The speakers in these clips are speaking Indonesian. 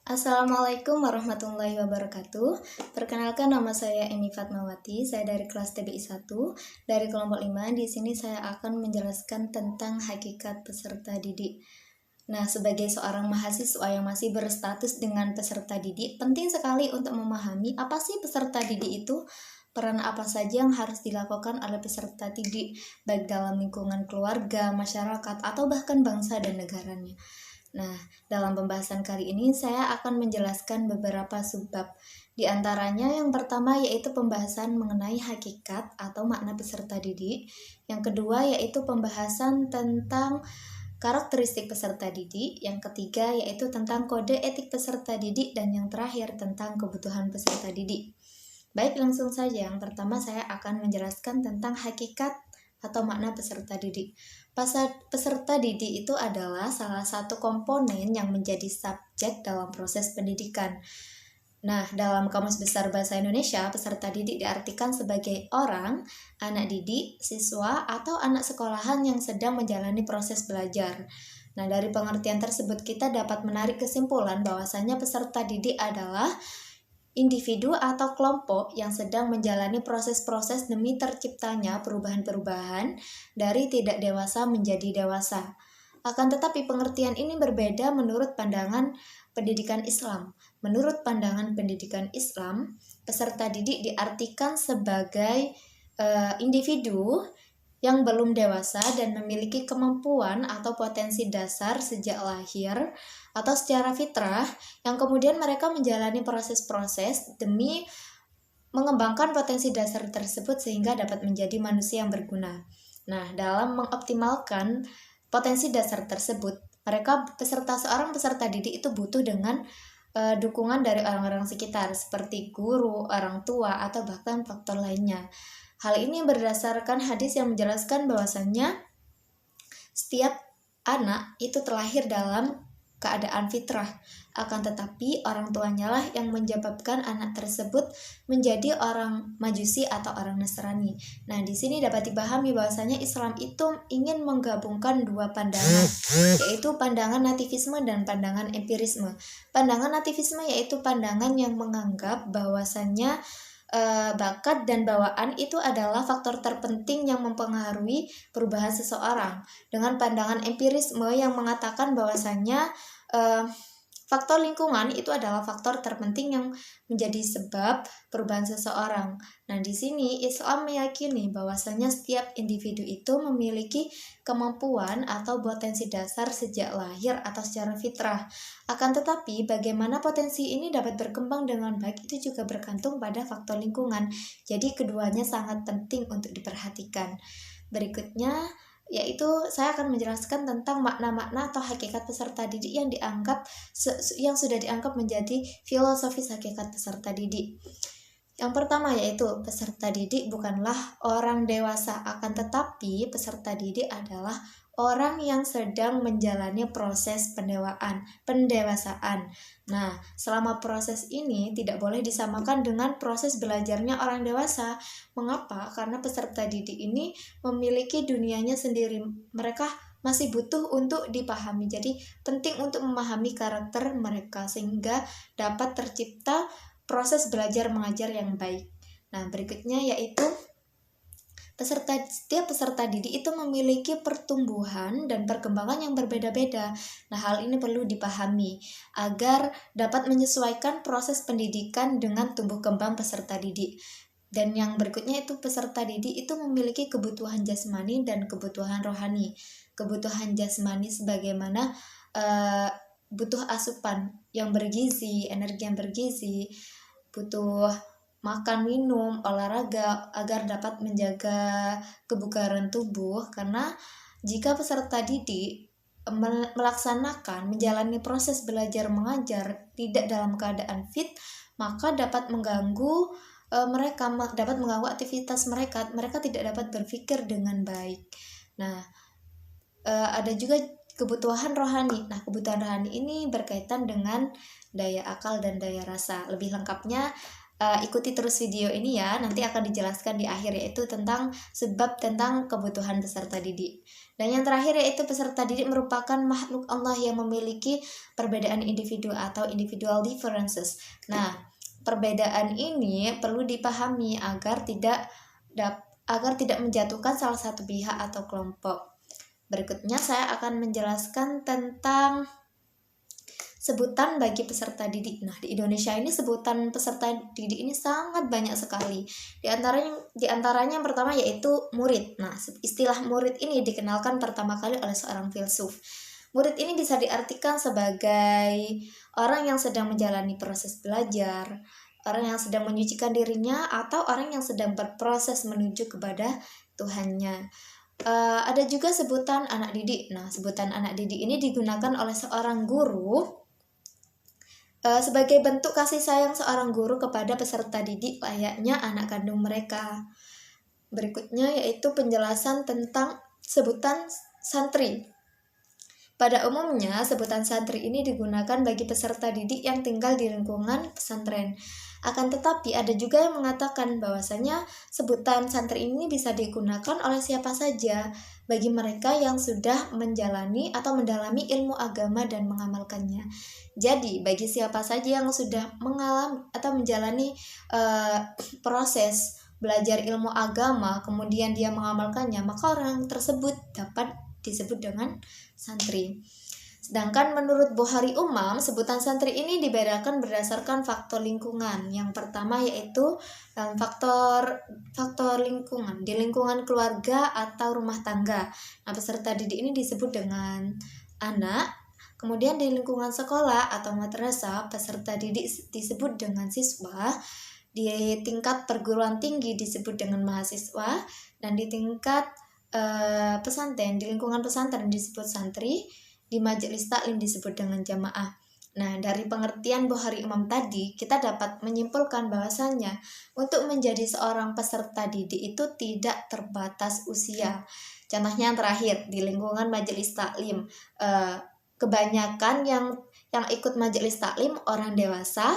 Assalamualaikum warahmatullahi wabarakatuh. Perkenalkan, nama saya Eni Fatmawati. Saya dari kelas TBI 1 dari kelompok 5. Di sini saya akan menjelaskan tentang hakikat peserta didik. Nah, sebagai seorang mahasiswa yang masih berstatus dengan peserta didik, penting sekali untuk memahami apa sih peserta didik itu, peran apa saja yang harus dilakukan oleh peserta didik, baik dalam lingkungan keluarga, masyarakat, atau bahkan bangsa dan negaranya. Nah, dalam pembahasan kali ini saya akan menjelaskan beberapa subbab. Di antaranya yang pertama yaitu pembahasan mengenai hakikat atau makna peserta didik. Yang kedua yaitu pembahasan tentang karakteristik peserta didik. Yang ketiga yaitu tentang kode etik peserta didik. Dan yang terakhir tentang kebutuhan peserta didik. Baik, langsung saja. Yang pertama saya akan menjelaskan tentang hakikat atau makna peserta didik. Peserta didik itu adalah salah satu komponen yang menjadi subjek dalam proses pendidikan. Nah, dalam Kamus Besar Bahasa Indonesia, peserta didik diartikan sebagai orang, anak didik, siswa, atau anak sekolahan yang sedang menjalani proses belajar. Nah, dari pengertian tersebut kita dapat menarik kesimpulan bahwasanya peserta didik adalah individu atau kelompok yang sedang menjalani proses-proses demi terciptanya perubahan-perubahan dari tidak dewasa menjadi dewasa. Akan tetapi pengertian ini berbeda menurut pandangan pendidikan Islam. Menurut pandangan pendidikan Islam, peserta didik diartikan sebagai individu yang belum dewasa dan memiliki kemampuan atau potensi dasar sejak lahir atau secara fitrah, yang kemudian mereka menjalani proses-proses demi mengembangkan potensi dasar tersebut sehingga dapat menjadi manusia yang berguna. Nah, dalam mengoptimalkan potensi dasar tersebut, seorang peserta didik itu butuh dengan dukungan dari orang-orang sekitar seperti guru, orang tua, atau bahkan faktor lainnya. Hal ini berdasarkan hadis yang menjelaskan bahwasannya setiap anak itu terlahir dalam keadaan fitrah. Akan tetapi orang tuanya lah yang menyebabkan anak tersebut menjadi orang Majusi atau orang Nasrani. Nah, di sini dapat dipahami bahwasanya Islam itu ingin menggabungkan dua pandangan, yaitu pandangan nativisme dan pandangan empirisme. Pandangan nativisme yaitu pandangan yang menganggap bahwasanya bakat dan bawaan itu adalah faktor terpenting yang mempengaruhi perubahan seseorang. Dengan pandangan empirisme yang mengatakan bahwasannya faktor lingkungan itu adalah faktor terpenting yang menjadi sebab perubahan seseorang. Nah, di sini Islam meyakini bahwasanya setiap individu itu memiliki kemampuan atau potensi dasar sejak lahir atau secara fitrah. Akan tetapi, bagaimana potensi ini dapat berkembang dengan baik itu juga bergantung pada faktor lingkungan. Jadi, keduanya sangat penting untuk diperhatikan. Berikutnya yaitu saya akan menjelaskan tentang makna-makna atau hakikat peserta didik yang sudah dianggap menjadi filosofis hakikat peserta didik. Yang pertama yaitu peserta didik bukanlah orang dewasa, akan tetapi peserta didik adalah orang yang sedang menjalani proses pendewasaan. Nah, selama proses ini tidak boleh disamakan dengan proses belajarnya orang dewasa. Mengapa? Karena peserta didik ini memiliki dunianya sendiri. Mereka masih butuh untuk dipahami. Jadi, penting untuk memahami karakter mereka sehingga dapat tercipta proses belajar mengajar yang baik. Nah, berikutnya yaitu setiap peserta didik itu memiliki pertumbuhan dan perkembangan yang berbeda-beda. Nah, hal ini perlu dipahami agar dapat menyesuaikan proses pendidikan dengan tumbuh kembang peserta didik. Dan yang berikutnya itu peserta didik itu memiliki kebutuhan jasmani dan kebutuhan rohani. Kebutuhan jasmani sebagaimana butuh asupan yang bergizi, energi yang bergizi, butuh makan, minum, olahraga agar dapat menjaga kebugaran tubuh. Karena jika peserta didik menjalani proses belajar mengajar tidak dalam keadaan fit, maka dapat mengganggu aktivitas mereka tidak dapat berpikir dengan baik. Nah, ada juga kebutuhan rohani. Nah, kebutuhan rohani ini berkaitan dengan daya akal dan daya rasa. Lebih lengkapnya ikuti terus video ini ya, nanti akan dijelaskan di akhir, yaitu tentang sebab tentang kebutuhan peserta didik. Dan yang terakhir yaitu peserta didik merupakan makhluk Allah yang memiliki perbedaan individu atau individual differences. Nah, perbedaan ini perlu dipahami agar tidak menjatuhkan salah satu pihak atau kelompok. Berikutnya saya akan menjelaskan tentang sebutan bagi peserta didik. Nah, di Indonesia ini sebutan peserta didik ini sangat banyak sekali. Di antaranya yang pertama yaitu murid. Nah, istilah murid ini dikenalkan pertama kali oleh seorang filsuf. Murid ini bisa diartikan sebagai orang yang sedang menjalani proses belajar, orang yang sedang menyucikan dirinya, atau orang yang sedang berproses menuju kepada Tuhannya. Ada juga sebutan anak didik. Nah, sebutan anak didik ini digunakan oleh seorang guru sebagai bentuk kasih sayang seorang guru kepada peserta didik layaknya anak kandung mereka. Berikutnya yaitu penjelasan tentang sebutan santri. Pada umumnya, sebutan santri ini digunakan bagi peserta didik yang tinggal di lingkungan pesantren. Akan tetapi ada juga yang mengatakan bahwasanya sebutan santri ini bisa digunakan oleh siapa saja bagi mereka yang sudah menjalani atau mendalami ilmu agama dan mengamalkannya. Jadi, bagi siapa saja yang sudah mengalami atau menjalani proses belajar ilmu agama, kemudian dia mengamalkannya, maka orang tersebut dapat disebut dengan santri. Sedangkan menurut Bukhari Umam, sebutan santri ini dibedakan berdasarkan faktor lingkungan. Yang pertama yaitu dalam faktor lingkungan, di lingkungan keluarga atau rumah tangga. Nah, peserta didik ini disebut dengan anak. Kemudian di lingkungan sekolah atau madrasah, peserta didik disebut dengan siswa. Di tingkat perguruan tinggi disebut dengan mahasiswa. Dan di tingkat pesantren, di lingkungan pesantren disebut santri. Di majelis taklim disebut dengan jamaah. Nah, dari pengertian Bukhari Umam tadi, kita dapat menyimpulkan bahwasannya untuk menjadi seorang peserta didik itu tidak terbatas usia. Contohnya yang terakhir, di lingkungan majelis taklim, kebanyakan yang ikut majelis taklim orang dewasa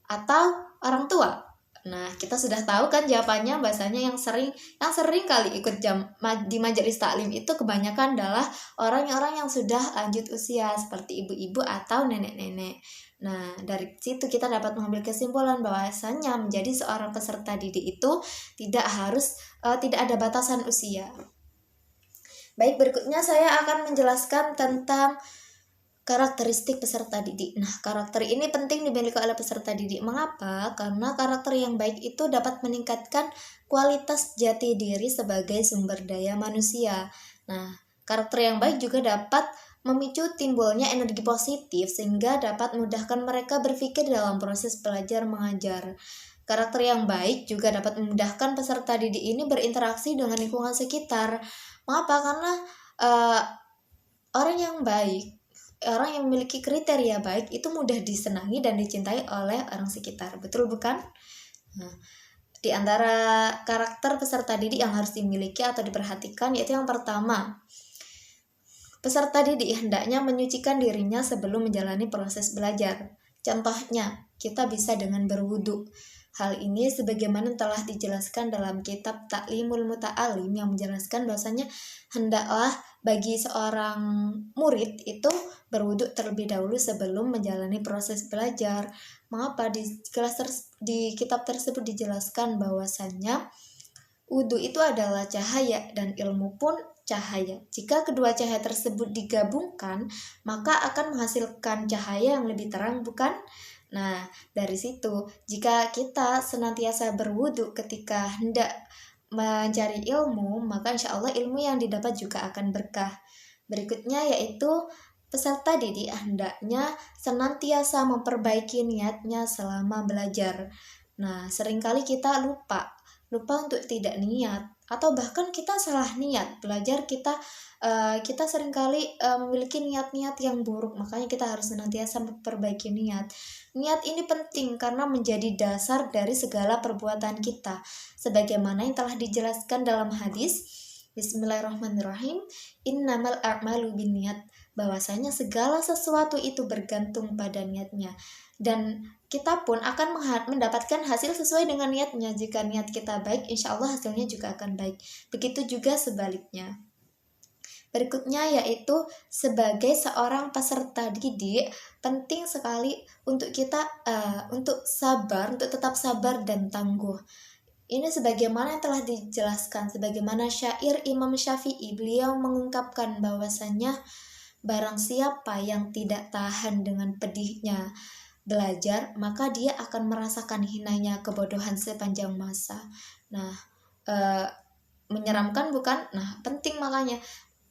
atau orang tua. Nah, kita sudah tahu kan jawabannya, bahasanya yang sering kali ikut di majelis taklim itu kebanyakan adalah orang-orang yang sudah lanjut usia seperti ibu-ibu atau nenek-nenek. Nah, dari situ kita dapat mengambil kesimpulan bahwasanya menjadi seorang peserta didik itu tidak ada batasan usia. Baik, berikutnya saya akan menjelaskan tentang karakteristik peserta didik. Nah, karakter ini penting dimiliki oleh peserta didik. Mengapa? Karena karakter yang baik itu dapat meningkatkan kualitas jati diri sebagai sumber daya manusia. Nah, karakter yang baik juga dapat memicu timbulnya energi positif sehingga dapat memudahkan mereka berpikir dalam proses belajar mengajar. Karakter yang baik juga dapat memudahkan peserta didik ini berinteraksi dengan lingkungan sekitar. Mengapa? Karena orang yang memiliki kriteria baik itu mudah disenangi dan dicintai oleh orang sekitar. Betul bukan? Nah, di antara karakter peserta didik yang harus dimiliki atau diperhatikan yaitu yang pertama, peserta didik hendaknya menyucikan dirinya sebelum menjalani proses belajar. Contohnya, kita bisa dengan berwudu. Hal ini sebagaimana telah dijelaskan dalam kitab Ta'limul Muta'alim yang menjelaskan bahwasanya hendaklah bagi seorang murid itu berwudu terlebih dahulu sebelum menjalani proses belajar. Mengapa di kitab tersebut dijelaskan bahwasanya wudu itu adalah cahaya dan ilmu pun cahaya. Jika kedua cahaya tersebut digabungkan, maka akan menghasilkan cahaya yang lebih terang, bukan? Nah, dari situ, jika kita senantiasa berwudu ketika hendak mencari ilmu, maka insya Allah ilmu yang didapat juga akan berkah. Berikutnya yaitu peserta didik hendaknya senantiasa memperbaiki niatnya selama belajar. Nah, seringkali kita lupa untuk tidak niat, atau bahkan kita salah niat belajar. Kita seringkali memiliki niat-niat yang buruk, makanya kita harus senantiasa memperbaiki niat. Niat ini penting karena menjadi dasar dari segala perbuatan kita, sebagaimana yang telah dijelaskan dalam hadis Bismillahirrahmanirrahim, innamal a'malu binniyat, bahwasanya segala sesuatu itu bergantung pada niatnya, dan kita pun akan mendapatkan hasil sesuai dengan niatnya. Jika niat kita baik, insya Allah hasilnya juga akan baik. Begitu juga sebaliknya. Berikutnya yaitu sebagai seorang peserta didik, penting sekali untuk kita untuk tetap sabar dan tangguh. Ini sebagaimana yang telah dijelaskan, sebagaimana syair Imam Syafi'i, beliau mengungkapkan bahwasannya barang siapa yang tidak tahan dengan pedihnya belajar, maka dia akan merasakan hinanya kebodohan sepanjang masa. Nah, menyeramkan bukan? Nah, penting makanya.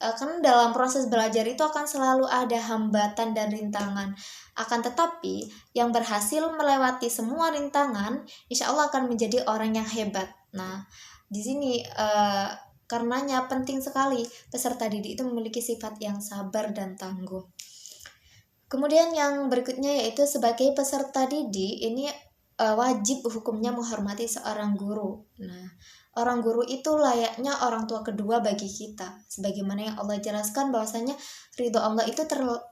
Karena dalam proses belajar itu akan selalu ada hambatan dan rintangan. Akan tetapi, yang berhasil melewati semua rintangan, insya Allah akan menjadi orang yang hebat. Nah, di sini karenanya penting sekali peserta didik itu memiliki sifat yang sabar dan tangguh. Kemudian yang berikutnya yaitu sebagai peserta didik, ini wajib hukumnya menghormati seorang guru. Nah, orang guru itu layaknya orang tua kedua bagi kita. Sebagaimana yang Allah jelaskan bahwasanya ridho Allah itu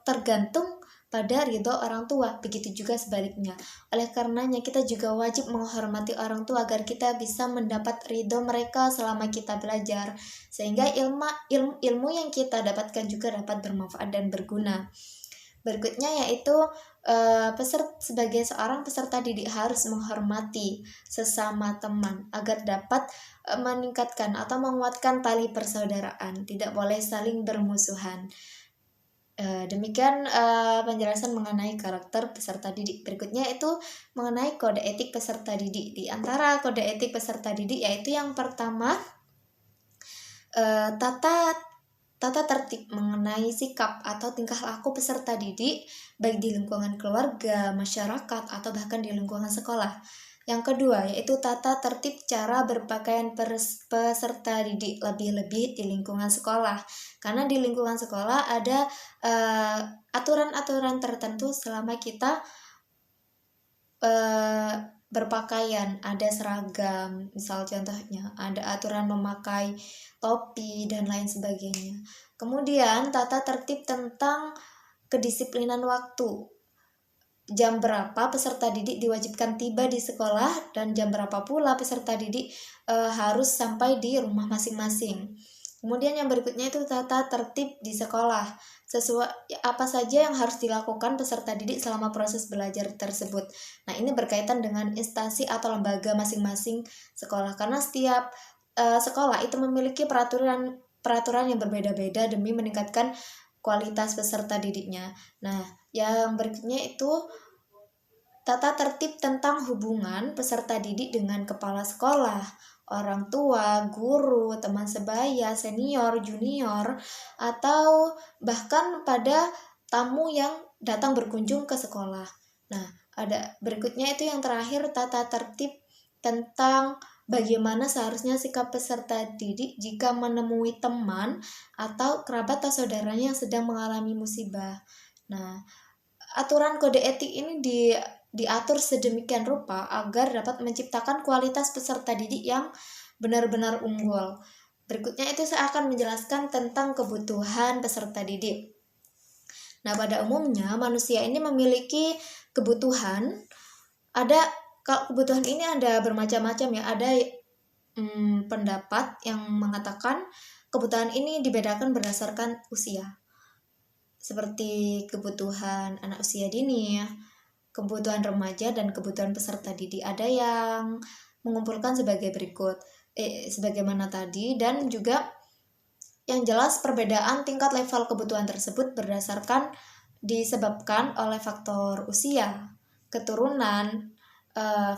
tergantung pada ridho orang tua. Begitu juga sebaliknya. Oleh karenanya kita juga wajib menghormati orang tua agar kita bisa mendapat ridho mereka selama kita belajar. Sehingga ilmu yang kita dapatkan juga dapat bermanfaat dan berguna. Berikutnya yaitu sebagai seorang peserta didik harus menghormati sesama teman agar dapat meningkatkan atau menguatkan tali persaudaraan, tidak boleh saling bermusuhan. Demikian penjelasan mengenai karakter peserta didik. Berikutnya itu mengenai kode etik peserta didik. Di antara kode etik peserta didik yaitu yang pertama tata tertib mengenai sikap atau tingkah laku peserta didik baik di lingkungan keluarga, masyarakat, atau bahkan di lingkungan sekolah. Yang kedua yaitu tata tertib cara berpakaian peserta didik, lebih-lebih di lingkungan sekolah. Karena di lingkungan sekolah ada aturan-aturan tertentu selama kita berpakaian, ada seragam, misal contohnya ada aturan memakai topi dan lain sebagainya. Kemudian tata tertib tentang kedisiplinan waktu. Jam berapa peserta didik diwajibkan tiba di sekolah dan jam berapa pula peserta didik harus sampai di rumah masing-masing. Kemudian yang berikutnya itu tata tertib di sekolah. Sesuai apa saja yang harus dilakukan peserta didik selama proses belajar tersebut. Nah, ini berkaitan dengan instansi atau lembaga masing-masing sekolah. Karena setiap sekolah itu memiliki peraturan yang berbeda-beda demi meningkatkan kualitas peserta didiknya. Nah, yang berikutnya itu tata tertib tentang hubungan peserta didik dengan kepala sekolah, orang tua, guru, teman sebaya, senior, junior, atau bahkan pada tamu yang datang berkunjung ke sekolah. Nah, ada berikutnya itu yang terakhir tata tertib tentang bagaimana seharusnya sikap peserta didik jika menemui teman atau kerabat atau saudaranya yang sedang mengalami musibah. Nah, aturan kode etik ini diatur sedemikian rupa agar dapat menciptakan kualitas peserta didik yang benar-benar unggul. Berikutnya itu saya akan menjelaskan tentang kebutuhan peserta didik. Nah, pada umumnya manusia ini memiliki kebutuhan. Kalau kebutuhan ini ada bermacam-macam ya. Ada pendapat yang mengatakan kebutuhan ini dibedakan berdasarkan usia. Seperti kebutuhan anak usia dini, kebutuhan remaja, dan kebutuhan peserta didik. Ada yang mengumpulkan sebagai berikut, sebagaimana tadi, dan juga yang jelas perbedaan tingkat level kebutuhan tersebut disebabkan oleh faktor usia, keturunan,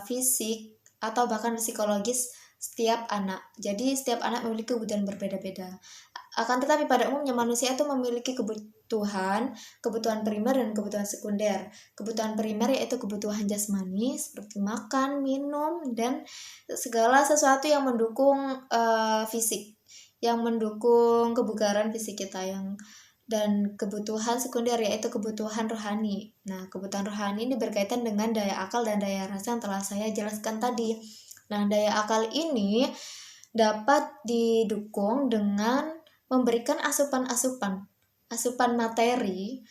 fisik, atau bahkan psikologis setiap anak. Jadi setiap anak memiliki kebutuhan berbeda-beda. Akan tetapi pada umumnya manusia itu memiliki kebutuhan primer dan kebutuhan sekunder. Kebutuhan primer yaitu kebutuhan jasmani seperti makan, minum, dan segala sesuatu yang mendukung fisik, yang mendukung kebugaran fisik kita. Dan kebutuhan sekunder yaitu kebutuhan rohani. Nah, kebutuhan rohani ini berkaitan dengan daya akal dan daya rasa yang telah saya jelaskan tadi. Nah, daya akal ini dapat didukung dengan memberikan asupan materi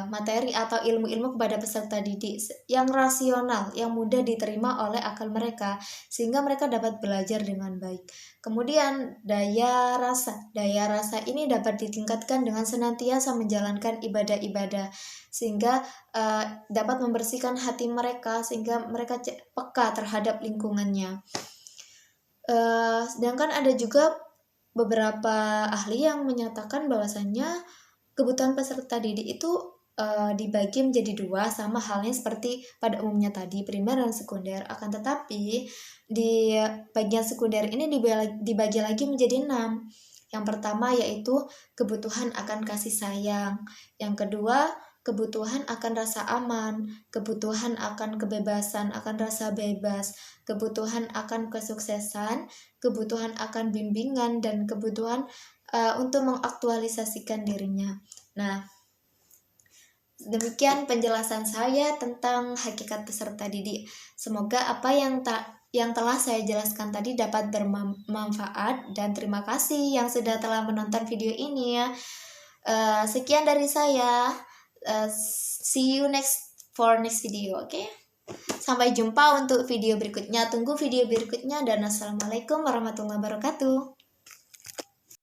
materi atau ilmu-ilmu kepada peserta didik yang rasional, yang mudah diterima oleh akal mereka, sehingga mereka dapat belajar dengan baik. Kemudian daya rasa ini dapat ditingkatkan dengan senantiasa menjalankan ibadah-ibadah, sehingga dapat membersihkan hati mereka, sehingga mereka peka terhadap lingkungannya. Sedangkan ada juga beberapa ahli yang menyatakan bahwasannya kebutuhan peserta didik itu dibagi menjadi dua, sama halnya seperti pada umumnya tadi, primer dan sekunder. Akan tetapi di bagian sekunder ini dibagi lagi menjadi 6. Yang pertama yaitu kebutuhan akan kasih sayang. Yang kedua, kebutuhan akan rasa aman, kebutuhan akan kebebasan, akan rasa bebas, kebutuhan akan kesuksesan, kebutuhan akan bimbingan, dan kebutuhan untuk mengaktualisasikan dirinya. Nah, demikian penjelasan saya tentang hakikat peserta didik. Semoga apa yang telah saya jelaskan tadi dapat bermanfaat, dan terima kasih yang sudah telah menonton video ini ya. Sekian dari saya. See you next video, oke? Sampai jumpa untuk video berikutnya. Tunggu video berikutnya, dan assalamualaikum warahmatullahi wabarakatuh.